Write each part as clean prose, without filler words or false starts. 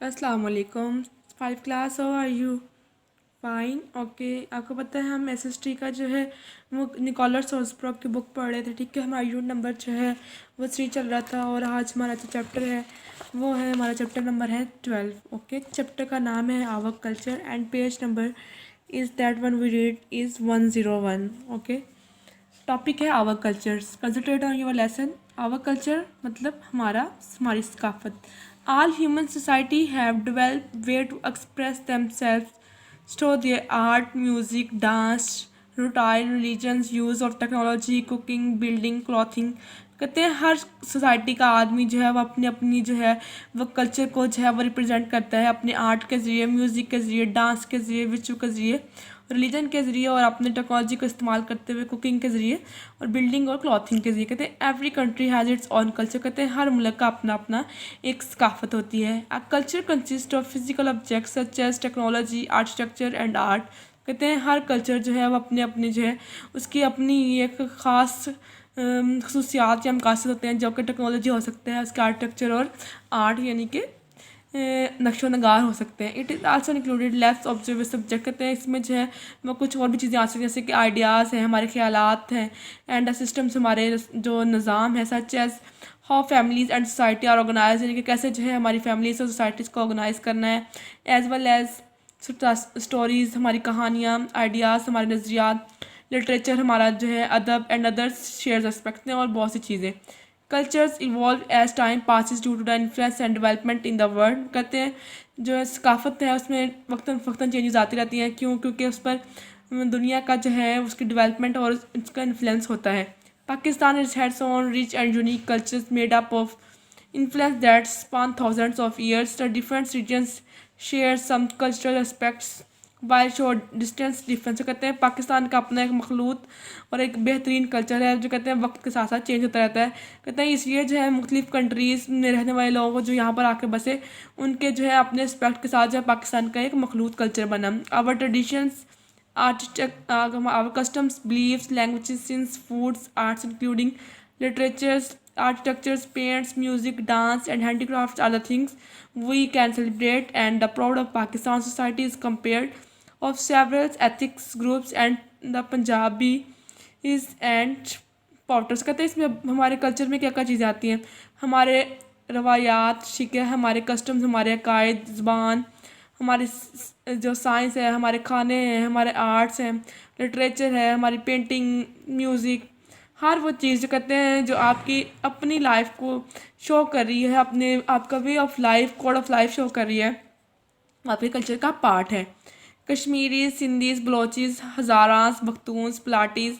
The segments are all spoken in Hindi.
अस्सलाम वालेकुम। 5 class, how are you? Fine, okay. आपको पता है हम एसएसटी का जो है वो निकोलस ऑसब्रॉक की बुक पढ़ रहे थे, ठीक है। हमारा यूनिट नंबर जो है वो 3 चल रहा था और आज हमारा जो चैप्टर है वो है, हमारा चैप्टर नंबर है 12, ओके। चैप्टर का नाम है our culture and page number is that one we read is 101, okay. Topic है our cultures, concentrate on your lesson. Our culture मतलब हमारी सकाफत। All human society have developed way to express themselves, show their art, music, dance, routine, religions, use of technology, cooking, building, clothing। कहते हैं हर सोसाइटी का आदमी जो है वो अपनी अपनी जो है वो कल्चर को जो है वो रिप्रेजेंट करता है अपने आर्ट के ज़रिए, म्यूज़िक के ज़रिए, डांस के ज़रिए, रिचुअल के ज़रिए, रिलीजन के ज़रिए और अपने टेक्नोलॉजी को इस्तेमाल करते हुए कुकिंग के ज़रिए और बिल्डिंग और क्लॉथिंग के ज़रिए। कहते हैं every country has its on culture. कहते हैं हर मुल्क का अपना अपना एक सकाफत होती है। A culture consist of physical objects such as technology, architecture and art. कहते हैं हर कल्चर जो है वो अपने अपने जो है उसकी अपनी एक ख़ास खसूसियात या मकासद होते हैं, जो कि टेक्नोलॉजी हो सकता है, उसके आर्किटेक्चर और आर्ट यानी कि नक्शो नगार हो सकते हैं। It is also included less observe subject. कहते हैं इसमें जो है वो कुछ और भी चीज़ें आ सकती हैं, जैसे कि आइडियाज़ हैं, हमारे ख्यालात हैं, एंड सिस्टम्स, हमारे जो निज़ाम है, such as how families and society are organise, यानी कि कैसे जो है हमारी फैमिलीज और सोसाइटीज़ को ऑर्गेनाइज करना है, एज वेल एज स्टोरीज़, हमारी कहानियाँ, आइडियाज़, हमारे नज़रियात, लिटरेचर, हमारा जो है अदब एंड अदर्स शेयर्स एस्पेक्ट्स हैं और बहुत सी चीज़ें। Cultures evolve as time passes due to the influence and development in the world. कहते हैं जो है सकाफत है उसमें वक्तन फ़क्तन चेंजेस आती रहती हैं। क्यों? क्योंकि उस पर दुनिया का जो है उसकी डेवलपमेंट और उसका इन्फ्लुएंस होता है। Pakistan is heads own rich and unique cultures made up of influence that span thousands of years. The different regions share some cultural aspects while show distance difference। कहते हैं पाकिस्तान का अपना एक मखलूत और एक बेहतरीन कल्चर है जो कहते हैं वक्त के साथ साथ चेंज होता रहता है। कहते हैं इसलिए जो है मुख्तलिफ कंट्रीज़ में रहने वाले लोगों को जो यहाँ पर आके बसे उनके जो है अपने रिस्पेक्ट के साथ जो है पाकिस्तान का एक मखलूत कल्चर बना। Our traditions, our customs, beliefs, languages, since foods, arts, including literatures, architectures, paints, music, dance, and handicrafts are the things we can celebrate. And the proud of Pakistan society is compared of several ethnic groups and the Punjabi is and potters. कहते हैं इसमें हमारे कल्चर में क्या क्या चीज़ें आती हैं, हमारे रवायात, शिके, हमारे कस्टम्स, हमारे अकायद, ज़बान, हमारी जो साइंस है, हमारे खाने हैं, हमारे आर्ट्स हैं, लिटरेचर है, हमारी पेंटिंग, म्यूज़िक, हर वो चीज़ जो कहते हैं जो आपकी अपनी लाइफ को शो कर रही है, अपने आपका way of life, code of life show कर रही है, आपके कल्चर का पार्ट है। कश्मीरी, सिंधीज़, बलोचीज़, हज़ारास, बख्तून्स, प्लाटीज़,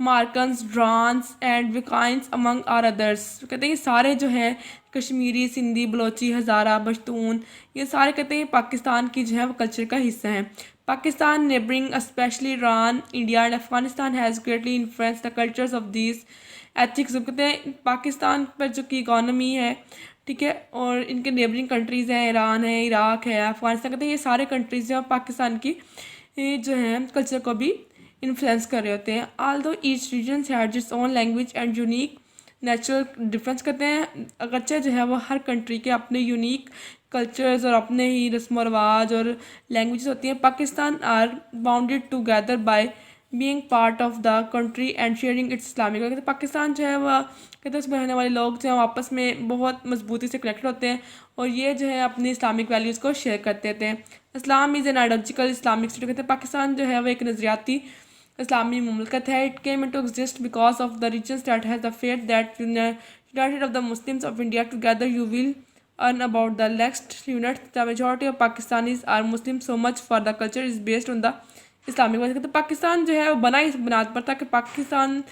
मार्कन्स, ड्रांस एंड विकाइंस अमंग आर अदर्स। कहते हैं ये सारे जो हैं कश्मीरी, सिंधी, बलोची, हज़ारा, पश्तून, ये सारे कहते हैं पाकिस्तान की जो है वो कल्चर का हिस्सा हैं। Pakistan neighbouring specially Iran, India and Afghanistan has greatly influence the cultures of these ethics. कहते हैं पाकिस्तान पर जो की इकॉनमी है, ठीक है, और इनके नेबरिंग कंट्रीज़ हैं, ईरान है, इराक है, अफगानिस्तान, कहते हैं ये सारे कंट्रीज़ जो हैं पाकिस्तान की जो है कल्चर को भी इन्फ्लुएंस कर रहे होते हैं। आल दो each reason has its own language and unique natural difference. कहते हैं अगरचे जो है वो हर कंट्री के अपने यूनिक कल्चर्स और अपने ही रस्म व रवाज और लैंग्वेज होती हैं। Pakistan are bounded together by being part of the country and sharing its Islamic. कहते हैं पाकिस्तान जो है वह कहते हैं उसमें रहने वाले लोग जो हैं आपस में बहुत मजबूती से कनेक्टेड होते हैं और ये जो है अपनी इस्लामिक वैल्यूज़ को शेयर करते रहते हैं। Islam is an ideological Islamic state. कहते हैं पाकिस्तान जो है वो एक नज़रियाती इस्लामी मुमलकत है। It came in to exist because of the reasons that has the faith that united of the Muslims of India together you will earn about the next unit the majority of Pakistanis are Muslim so much for the culture is based on the Islamic. कहते हैं पाकिस्तान जो है वो बना इस बुनियाद पर ताकि पाकिस्तान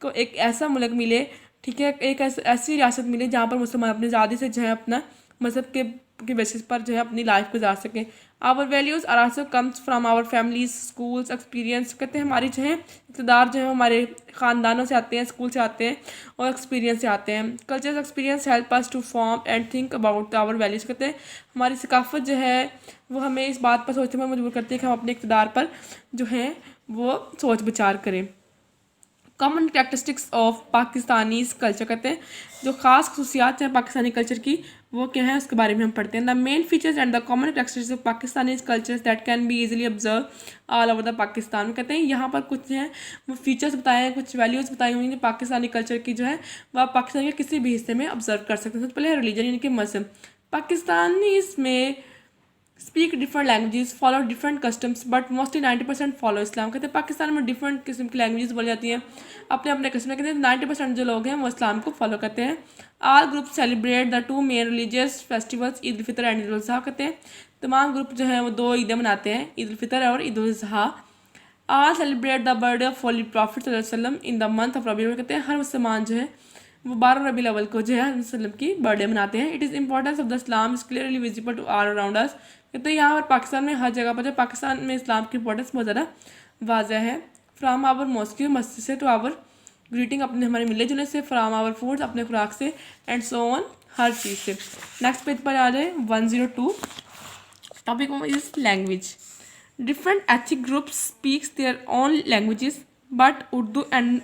को एक ऐसा मुल्क मिले, ठीक है, एक ऐसी रियासत मिले जहाँ पर मुसलमान अपनी आज़ादी से जो है अपना मज़हब के बेसिस पर जो है अपनी लाइफ गुजार सकें। Our values are also comes from our families, schools, experience. कहते हैं हमारी जो है इक़्तिदार जो है हमारे ख़ानदानों से आते हैं, स्कूल से आते हैं और एक्सपीरियंस से आते हैं। Culture experience help us to form and think about our values. कहते हैं हमारी सकाफत जो है वो हमें इस बात पर सोचने में मजबूर करती है कि हम अपने इक़्तिदार पर जो है वो सोच विचार करें। Common characteristics of Pakistani culture. कहते हैं जो ख़ास खसूसियात हैं पाकिस्तानी कल्चर की वो क्या है उसके बारे में हम पढ़ते हैं। The main features and the common characteristics of Pakistani cultures that can be easily observe all over the Pakistan. कहते हैं यहाँ पर कुछ हैं वो फीचर्स बताए हैं, कुछ वैल्यूज़ बताई हुई हैं जो पाकिस्तानी कल्चर की जो है वह आप पाकिस्तान के किसी भी हिस्से में ऑब्जर्व कर सकते हैं। सबसे पहले रिलीजन यानी कि मजहब। पाकिस्तानी इसमें speak different languages, follow different customs but mostly 90% follow Islam. कहते हैं पाकिस्तान में डिफरेंट किस्म की लैंग्वेजेस बोली जाती हैं, अपने अपने कस्टम में। कहते हैं 90% जो लोग हैं वो इस्लाम को फॉलो करते हैं। All group celebrate the two main religious festivals Eid ul Fitr and Eid ul Adha. कहते हैं तमाम ग्रुप जो है वो दो ईदें मनाते हैं, ईद उल फितर और Eid ul Adha. All celebrate the birthday of holy prophet सल्लल्लाहु अलैहि वसल्लम in the month of Rabi. कहते हैं हर मुसलमान जो है वो 12 रबी अव्वल को जो है वसल्लम की बर्थडे मनाते हैं। It is importance of the Islam is clearly visible to all around us. कहते हैं यहाँ पर पाकिस्तान में हर जगह पर जो पाकिस्तान में इस्लाम की इंपॉर्टेंस बहुत ज़्यादा वाज़ह है। फ्राम आवर मॉस्क्यू मस्जिद से टू आवर ग्रीटिंग, अपने हमारे मिले जुले से, फ्राम आवर फूड्स अपने खुराक से, एंड सो ऑन हर चीज़ से। नेक्स्ट पेज पर आ जाए 102। Topic is language. Different ethnic groups speaks their own languages but Urdu and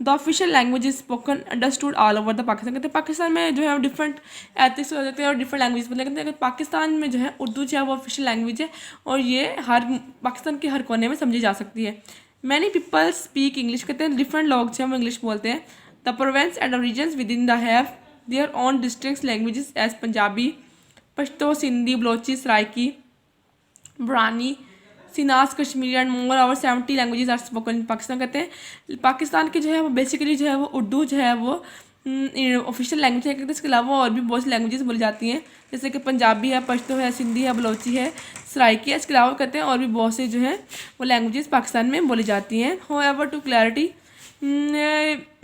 the official language is spoken understood all over the Pakistan. कहते हैं पाकिस्तान में जो है डिफरेंट एथिक्स हो जाते हैं और डिफरेंट लैंग्वेज बोलते हैं। कहते हैं पाकिस्तान में जो है उर्दू जो है वो ऑफिशियल लैंग्वेज है और ये हर पाकिस्तान के हर कोने में समझी जा सकती है। Many people speak English. कहते हैं डिफरेंट लोग जो है वो इंग्लिश बोलते हैं। The province and regions with in the have their own district languages as Punjabi, Pashto, Sindhi, Balochi, Saraiki, बुरानी, सिनास, Kashmiri and more over 70 languages are spoken in Pakistan. कहते हैं पाकिस्तान की जो है वो बेसिकली जो है वो उर्दू जो है वो ऑफिशियल लैंग्वेज है। कहते हैं इसके अलावा और भी बहुत सी लैंग्वेजेस बोली जाती हैं, जैसे कि पंजाबी है, पश्तो है, सिंधी है, बलोची है, सराइकी है। इसके अलावा कहते हैं और भी बहुत से जो है वो लैंग्वेजेस पाकिस्तान में बोली जाती हैं। However to clarity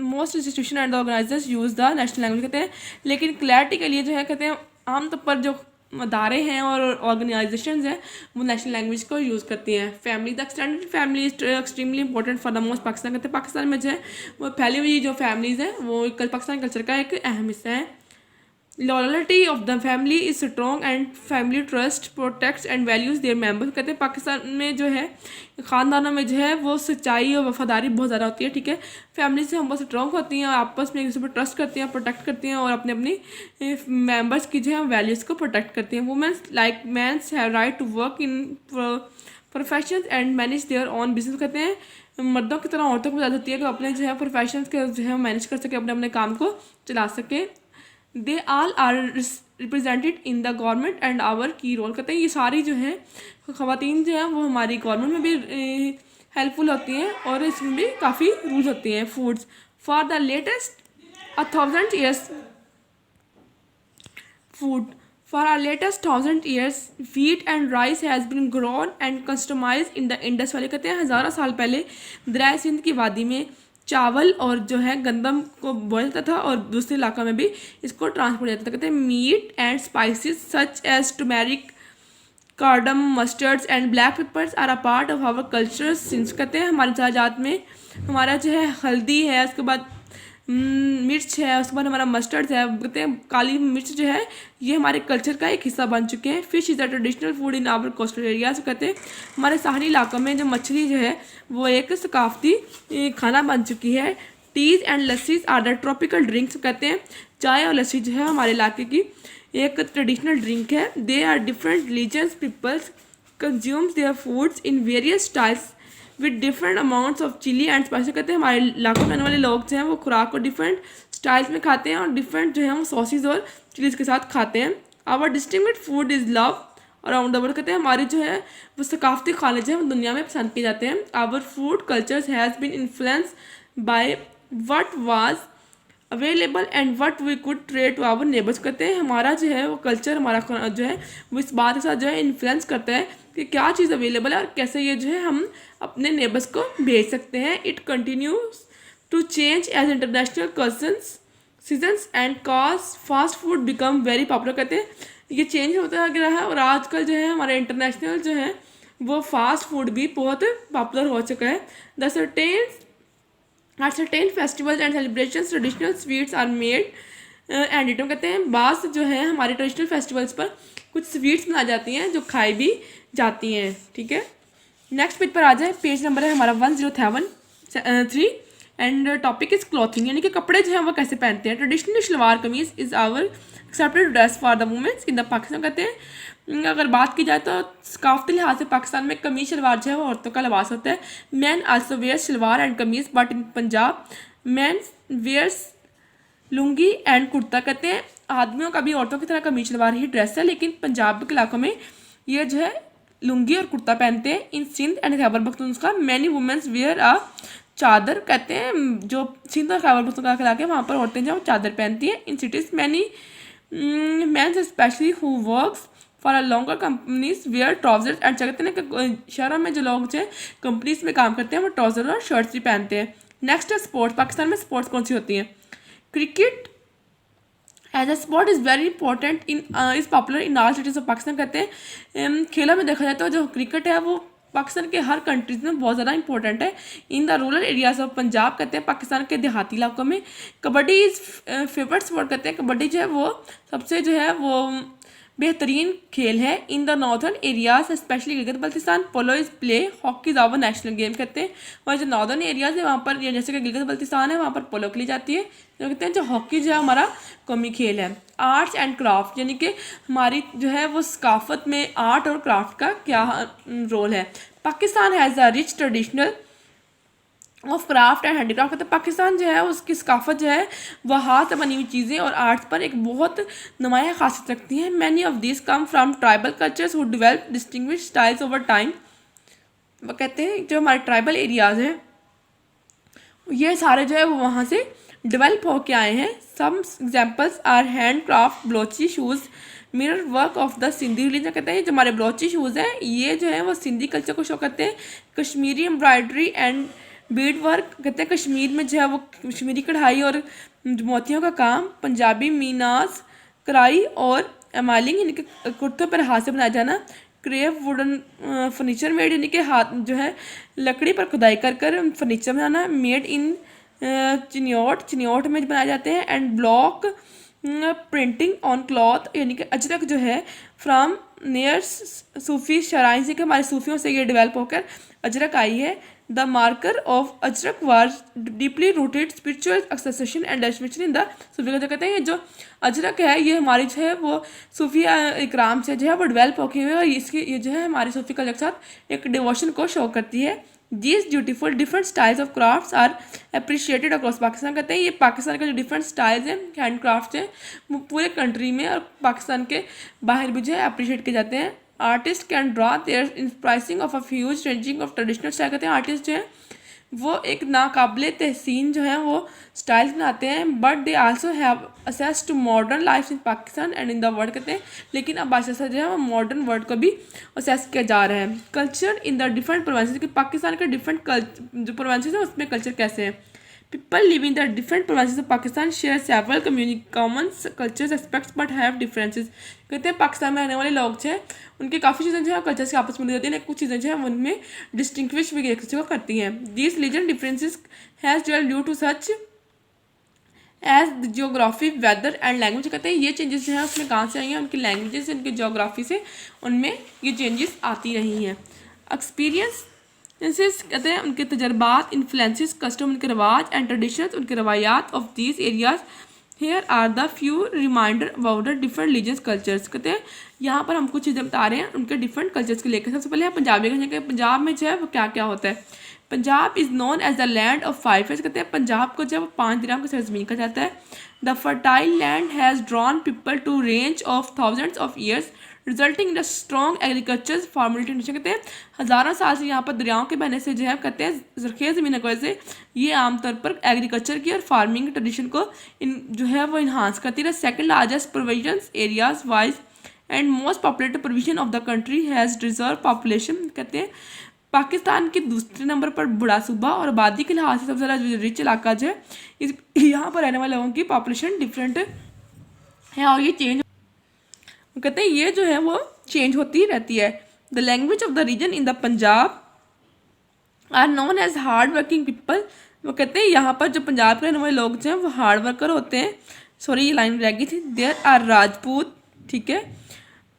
most institution and the organisers use the national language. कहते हैं लेकिन क्लैरिटी के लिए जो है कहते हैं आमतौर पर जो अदारे हैं और ऑर्गेनाइजेशंस हैं वो नेशनल लैंग्वेज को यूज़ करती हैं। Family, the extended family is extremely important for the most Pakistan. कहते हैं पाकिस्तान में जो है वो फैली हुई जो फैमिलीज़ हैं वो पाकिस्तान कल्चर का एक अहम हिस्सा है। Loyalty of the family is strong and family trust protects and values there members. कहते हैं पाकिस्तान में जो है ख़ानदानों में जो है वो सच्चाई और वफादारी बहुत ज़्यादा होती है। ठीक है, फैमिली से हम बहुत स्ट्रॉन्ग होती हैं और आपस में एक दूसरे पर ट्रस्ट करती हैं, प्रोटेक्ट करती हैं और अपने अपनी मेंबर्स की जो है वैल्यूज़ को प्रोटेक्ट करती हैं। Womens like mans have right to work in professions and manage their own business. कहते हैं मर्दों की तरह औरतों को ज़्यादा होती है कि अपने जो है प्रोफेशंस के जो है मैनेज कर सके, अपने अपने काम को चला सकें। They all are represented in the government and our की रोल। कहते हैं ये सारी जो है ख़वातीन जो है वो हमारी गवर्नमेंट में भी हेल्पफुल होती हैं और इसमें भी काफ़ी रूल्स होती हैं। Foods for the latest 1000 years food for our latest 1000 years wheat and rice has been grown and customized in the Indus Valley। कहते हैं हज़ारों साल पहले दरिया सिंध की वादी में चावल और जो है गंदम को बोया जाता था और दूसरे इलाका में भी इसको ट्रांसपोर्ट जाता था। कहते हैं meat and spices such as turmeric, cardamom, mustards and black peppers are a part of our culture since. कहते हैं हमारे जहाजात में हमारा जो है हल्दी है, उसके बाद मिर्च है, उसके बाद हमारा मस्टर्ड है। कहते हैं काली मिर्च जो है ये हमारे कल्चर का एक हिस्सा बन चुके हैं। Fish is a traditional food in our coastal areas. कहते हैं हमारे साहली इलाकों में जो मछली जो है वो एक सकाफती खाना बन चुकी है। Teas and lassis are the tropical drinks. कहते हैं चाय और लस्सी जो है हमारे इलाके की एक ट्रेडिशनल ड्रिंक है। They are different religions peoples consumes their foods in various styles with different amounts of chili and spicy. कहते हैं हमारे इलाकों में आने वाले लोग जो हैं वो खुराक को डिफरेंट स्टाइल्स में खाते हैं और डिफरेंट जो है वो सॉसेज और चिलीज के साथ खाते हैं। Our distinguished food is love around the world. कहते हैं हमारे जो है वो सकाफती खाने जो है वो दुनिया में पसंद किए जाते हैं। Our food cultures has been influence by what was available and what we could trade to our neighbours. कहते हैं हमारा जो है वो कल्चर हमारा जो है वो इस बात के साथ जो है इन्फ्लुएंस करता है कि क्या चीज़ अवेलेबल है और कैसे ये जो है हम अपने नेबर्स को भेज सकते हैं। It continues to change as international cuisines seasons and cause fast food become very popular. कहते हैं ये चेंज होता गया है और आजकल जो है हमारे इंटरनेशनल जो है वो फास्ट फूड भी बहुत पॉपुलर हो चुका है। The certain festivals and celebrations traditional sweets are made and eaten. कहते हैं बास जो है हमारे ट्रेडिशनल फेस्टिवल्स पर कुछ स्वीट्स बनाई जाती हैं जो खाई भी जाती हैं। ठीक है, नेक्स्ट पेज पर आ जाए। पेज नंबर है हमारा 103। एंड टॉपिक इज क्लॉथिंग, यानी कि कपड़े जो हैं वो कैसे पहनते हैं। Traditional shalwar kameez is our accepted dress for the womens in the Pakistan. कहते हैं अगर बात की जाए तो सकाफती लिहाज से पाकिस्तान में कमीज शलवार जो है वो औरतों का लिबास होता है। Man also wear shalwar and kameez, but in Punjab man wears lungi and kurta. कहते हैं आदमियों का भी औरतों की तरह कमीज शलवार ही ड्रेस है, लेकिन पंजाब के इलाकों में ये जो है लुंगी और कुर्ता पहनते हैं। In Sindh and Khyber Pakhtunkhwa many womens wear a chadar. कहते हैं जो सिंध और खैबर पख्तूनख्वा के इलाके वहाँ पर औरतें जो चादर पहनती हैं। In cities many mans specially who works for a longer companies wear trousers and. कहते हैं कि शहरों में जो लोग जो कंपनीज में काम करते हैं वो ट्राउजर और शर्ट्स भी पहनते हैं। नेक्स्ट है स्पोर्ट्स। पाकिस्तान में स्पोर्ट्स कौन सी होती हैं। Cricket as a sport is very important in is popular in all cities of Pakistan. कहते हैं खेलों में देखा जाए तो जो क्रिकेट है वो पाकिस्तान के हर कंट्रीज में बहुत ज़्यादा इंपॉर्टेंट है। In the rural areas of Punjab, कहते हैं पाकिस्तान के देहाती इलाकों में कबड्डी इज़ फेवरेट स्पोर्ट। कहते हैं कबड्डी जो है वो सबसे जो है वो बेहतरीन खेल है। In the northern areas specially Gilgit Baltistan polo is play, hockey is our national game. कहते हैं वहाँ जो नॉर्दर्न एरियाज है वहाँ पर जैसे कि गिलगित बल्तिस्तान है वहाँ पर पोलो खेली जाती है। जो कहते हैं जो हॉकी जो है हमारा कौमी खेल है। आर्ट्स एंड क्राफ्ट, यानी कि हमारी जो है वो सकाफत में आर्ट और क्राफ्ट का क्या रोल है। Pakistan has a rich traditional of craft and handicraft. कहते हैं पाकिस्तान जो है उसकी सकाफत जो है वह हाथ से बनी हुई चीज़ें और आर्ट्स पर एक बहुत नुमाया खासियत रखती हैं। Many of this come from tribal cultures who develop distinguish styles over time. वह कहते हैं जो हमारे ट्राइबल एरियाज़ हैं ये सारे जो है वो वहाँ से डेवलप होके आए हैं। Some examples are hand craft Balochi shoes mirror work of the Sindhi religion. कहते हैं जो हमारे ब्लोची शूज़ हैं ये जो है वो सिंधी कल्चर को शो करते हैं। Kashmiri embroidery and Beed work, कहते हैं कश्मीर में जो है वो कश्मीरी कढ़ाई और मोतियों का काम। पंजाबी मीनाज कढ़ाई और एमालिंग, यानी कि कुर्तों पर हाथ से बनाया जाना। क्रेव वुडन फर्नीचर मेड, यानी कि हाथ जो है लकड़ी पर खुदाई कर कर furniture banana. Made in Chiniot में बनाए जाते हैं। And block printing on cloth, यानी कि अजरक जो है फ्राम नियर सूफी शराइन से, कि हमारे सूफियों से ये डेवलप होकर अजरक आई है। The marker of Ajrak was deeply rooted spiritual association and destination in the Sufi culture. कहते हैं जो अजरक है ये हमारी जो है वो सूफी इकराम से जो है वो डेवलप होके हुए और इसकी ये जो है हमारे सूफी कल्चर के साथ एक डिवोशन को शो करती है। These beautiful different styles of crafts are appreciated across Pakistan. कहते हैं ये पाकिस्तान के जो डिफरेंट स्टाइल्स हैं हैंड क्राफ्ट हैं वो पूरे कंट्री में और पाकिस्तान के बाहर भी जो है अप्रिशिएट किए जाते हैं। Artist can draw their inspiring of a fuse ranging of traditional style. कहते हैं आर्टिस्ट जो हैं वो एक नाकाबिले तहसीन जो है वो स्टाइल्स बनाते हैं। But they also have access to modern life in Pakistan and in the world. कहते हैं लेकिन अब आस्ते जो है वो मॉडर्न वर्ल्ड को भी असेस किया जा रहा है। Culture in the different provinces, कि पाकिस्तान के डिफरेंट जो प्रोविंसेस हैं उसमें कल्चर कैसे हैं। People living in the different provinces of Pakistan share several common cultures aspects but have differences। कहते हैं पाकिस्तान में रहने वाले लोग जो हैं उनकी काफ़ी चीज़ें जो है कल्चर से आपस में मिल जाती हैं, लेकिन कुछ चीज़ें जो है उनमें डिस्टिंग्विश भी एक दूसरे को करती हैं। These regional differences has developed due to such as the geography, weather and language। कहते हैं ये चेंजेस जो है उसमें कहाँ से आई हैं, उनकी लैंग्वेजेस उनकी जोग्राफी से उनमें ये चेंजेस आती रही हैं। एक्सपीरियंस कहते हैं उनके तजर्बात, इन्फ्लुएंसेस, कस्टम, उनके रवाज एंड ट्रेडिशंस, उनके रवायात of these areas. Here are the few reminder about the different religious cultures. कहते हैं यहाँ पर हम कुछ चीज़ें बता रहे हैं उनके डिफरेंट कल्चर्स के लेकर। सबसे पहले पंजाबी का, पंजाब में जो है वो क्या क्या होता है। Punjab is known as the land of 5 years। कहते हैं पंजाब को जो है वो 5 दिराम की सरजमीन कहा जाता है। The fertile land has drawn people to range of thousands of years resulting in the strong agriculture farming tradition. कहते हैं हज़ारों साल से यहाँ पर दरियाओं के बहने से जो है कहते हैं जरखेज़ ज़मीन की वजह से ये आमतौर पर एग्रीकल्चर की और फार्मिंग ट्रेडिशन को इन जो है वो इन्हांस करती है। Second largest provisions areas wise and most populated provision of the country has reserve population. कहते हैं पाकिस्तान के दूसरे नंबर पर बड़ा सूबा और आबादी के लिहाज से सबसे ज़्यादा रिच इलाका जो है इस यहाँ पर रहने वाले लोगों की पॉपुलेशन डिफरेंट है और ये चेंज कहते हैं ये जो है वो चेंज होती रहती है। The language of the region in the Punjab are known as hard working people. वो कहते हैं यहाँ पर जो पंजाब के रहने वाले लोग जो हैं वो हार्ड वर्कर होते हैं। सॉरी ये लाइन रह गई थी। देयर आर राजपूत, ठीक है,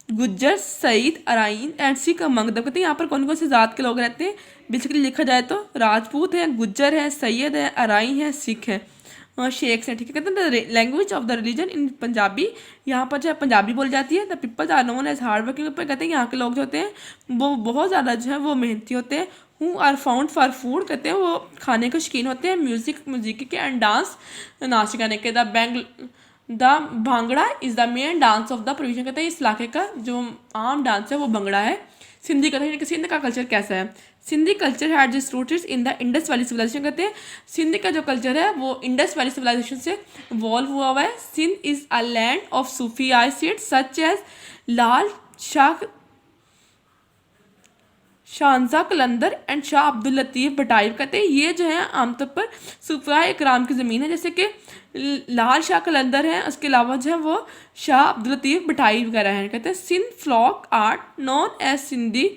Gujjar, Syed, Arain and Sikh among them. कहते हैं यहाँ पर कौन कौन से ज़ात के लोग रहते हैं। बेसिकली लिखा जाए तो राजपूत हैं, गुज्जर है, सैयद है, अराइन है, सिख है और शेख्स हैं। ठीक है, कहते हैं language of the religion in Punjabi. यहाँ पर जो है पंजाबी बोली जाती है। The peoples are known as hard working people. कहते हैं यहाँ के लोग जो होते हैं वो बहुत ज़्यादा जो है वो मेहनती होते हैं। Who are found for food. कहते हैं वो खाने के शौकीन होते हैं। म्यूजिक के एंड डांस, नाच गाने के। The bhangra is the main dance of the provision. कहते हैं इस इलाके का जो आम डांस है वो भंगड़ा है। सिंधी कहते हैं कि सिंध का कल्चर कैसा है। Sindhi culture had its rooted in the Indus valley civilisation. कहते हैं सिंध का जो कल्चर है वो इंडस वैली सिविलाइजेशन से इवॉल्व हुआ है। Sindh is a land of Sufi saints such as Lal Shah, Shahjahan Qalandar and Shah Abdul Latif Bhittai. कहते हैं ये जो है आमतौर पर सूफिया इकराम की ज़मीन है, जैसे कि लाल शाह कलंदर है, उसके अलावा जो है वो शाह अब्दुल लतीफ़ भटाई वगैरह हैं। कहते हैं Sindh folk art known as Sindhi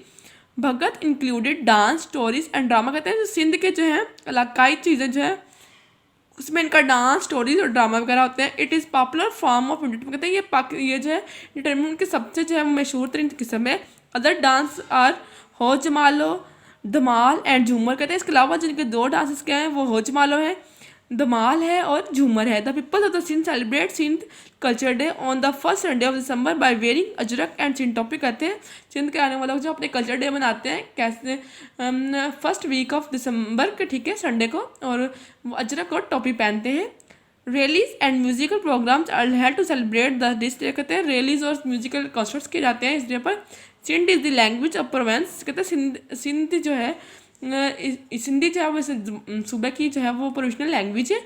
Bhagat included dance, stories and drama. कहते हैं जो सिंध के जो है इलाकाई चीज़ें जो है उसमें इनका डांस, स्टोरीज और ड्रामा वगैरह होते हैं। It is popular form of entertainment. कहते हैं ये जो है एंटरटेनमेंट के सबसे जो है मशहूर तरीन किस्म है। अदर डांस आर हो जमालो, धमाल एंड झूमर। कहते हैं इसके अलावा जिनके दो डांसेस क्या हैं वो हो जमालो है, धमाल है और झूमर है। The people of the Sindh celebrate Sindh culture day on the first Sunday of December by wearing ajrak and Sindh topi. कहते हैं सिंध के आने वाले लोग जो अपने कल्चर डे मनाते हैं कैसे फर्स्ट वीक ऑफ दिसंबर के, ठीक है, संडे को, और वो अजरक और टोपी पहनते हैं। Rallies and musical programmes are held to celebrate the this day. कहते हैं रैलीज और म्यूजिकल कॉन्सर्ट्स किए जाते हैं इस डे पर। Sindh is the language of province. कहते हैं सिंध जो है सिंधी जो है वो सूबे की जो है वो प्रोविजनल लैंग्वेज है।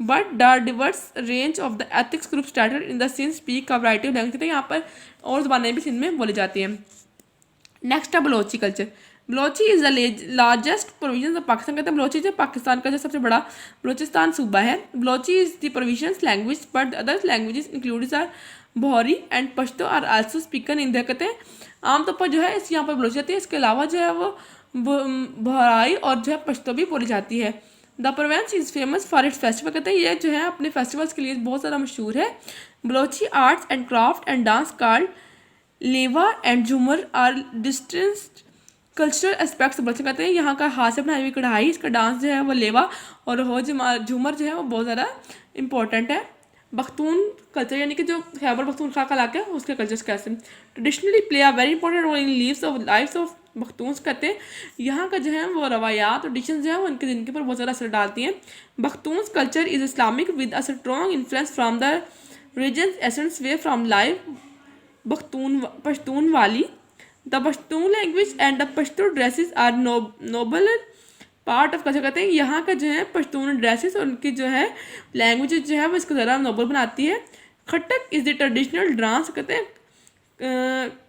But the diverse range of the ethics group started in the Sindh speak a variety of language. कहते हैं यहाँ पर और ज़बानें भी सिंध में बोली जाती हैं। नेक्स्ट है Balochi culture. Balochi is the largest provision of Pakistan. कहते हैं बलोची जो पाकिस्तान का जो सबसे बड़ा बलोचिस्तान सूबा है। Balochi is the provisions language but other languages included are Brahui and Pashto are also spoken in the. कहते हैं आमतौर पर जो है इस यहाँ पर बलोची जाती है, इसके अलावा जो है वो बोहराई और जो है पश्तो भी बोली जाती है। The Provence is famous for its festival. कहते हैं ये जो है अपने फेस्टिवल्स के लिए बहुत ज़्यादा मशहूर है। Balochi arts and craft and dance card लेवा एंड झूमर आर डिस्टेंस कल्चरल एस्पेक्ट्स। बच्चे कहते हैं यहाँ का हाथ से बनाई हुई कढ़ाई, इसका डांस जो है वो लेवा और हो झूमर जो है वो बहुत ज़्यादा इंपॉर्टेंट है। बख्तून कल्चर यानी कि जो खैबर पख्तूनख्वा का इलाका है उसके कल्चर्स कैसे traditionally play a very important role in lifes of Pakhtuns. कहते हैं यहाँ का जो है वो रवायात और ट्रेडिशन जो है वो उनकी ज़िंदगी पर बहुत ज़्यादा असर डालती हैं। Pakhtuns culture is Islamic with a strong influence from the region essence way from life Pashtunwali. The Pashtun language and the Pashtun dresses are noble part of culture. कहते हैं यहाँ का जो है पश्तून ड्रेसेस और उनकी जो है लैंग्वेज जो है वो इसको ज़रा नोबल बनाती है। Khattak is the traditional dance. कहते हैं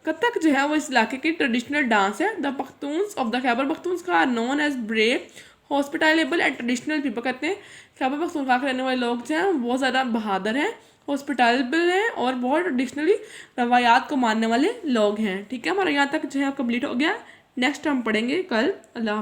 कथक जो है वो इस इलाके की ट्रेडिशनल डांस है। The Pakhtuns of the Khyber Pakhtunkhwa are known as brave hospitable and traditional people. कहते हैं खैबर पख्तूनख्वा के रहने वाले लोग जो हैं बहुत ज़्यादा बहादुर हैं, हॉस्पिटलेबल हैं और बहुत ट्रेडिशनली रवायात को मानने वाले लोग हैं। ठीक है, हमारा यहाँ तक जो है कंप्लीट हो गया। नेक्स्ट हम पढ़ेंगे कल। अल्लाह।